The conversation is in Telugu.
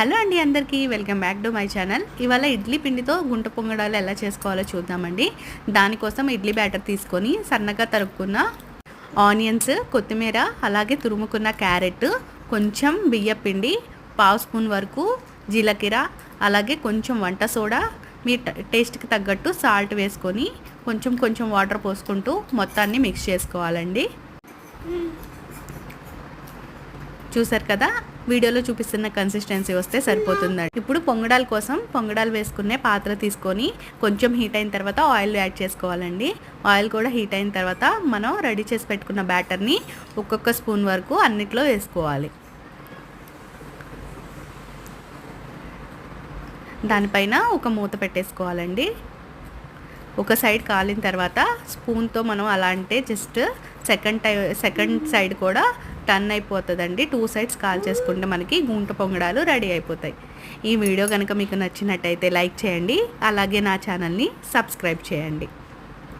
హలో అండి, అందరికీ welcome back to my channel. ఇవాళ ఇడ్లీ పిండితో గుంట పొంగడాలు ఎలా చేసుకోవాలో చూద్దామండి. దానికోసం ఇడ్లీ బ్యాటర్ తీసుకొని సన్నగా తరుక్కున్న ఆనియన్స్, కొత్తిమీర, అలాగే తురుముకున్న క్యారెట్, కొంచెం బియ్యం పిండి, పావు స్పూన్ వరకు జీలకర్ర, అలాగే కొంచెం వంట సోడా, మీ టేస్ట్కి తగ్గట్టు సాల్ట్ వేసుకొని కొంచెం కొంచెం వాటర్ పోసుకుంటూ మొత్తాన్ని మిక్స్ చేసుకోవాలండి. చూసారు కదా, వీడియోలో చూపిస్తున్న కన్సిస్టెన్సీ వస్తే సరిపోతుందండి. ఇప్పుడు పొంగడాల కోసం పొంగడాలు వేసుకునే పాత్ర తీసుకొని కొంచెం హీట్ అయిన తర్వాత ఆయిల్ యాడ్ చేసుకోవాలండి. ఆయిల్ కూడా హీట్ అయిన తర్వాత మనం రెడీ చేసి పెట్టుకున్న బ్యాటర్ని ఒక్కొక్క స్పూన్ వరకు అన్నిట్లో వేసుకోవాలి. దానిపైన ఒక మూత పెట్టేసుకోవాలండి. ఒక సైడ్ కాలిన తర్వాత స్పూన్తో మనం అలా అంటే జస్ట్ సెకండ్ సైడ్ కూడా టర్న్ అయిపోతుందండి. 2 సైడ్స్ కాల్ చేసుకుంటే మనకి గుంట పొంగడాలు రెడీ అయిపోతాయి. ఈ వీడియో కనుక మీకు నచ్చినట్టయితే లైక్ చేయండి, అలాగే నా ఛానల్ని సబ్స్క్రైబ్ చేయండి.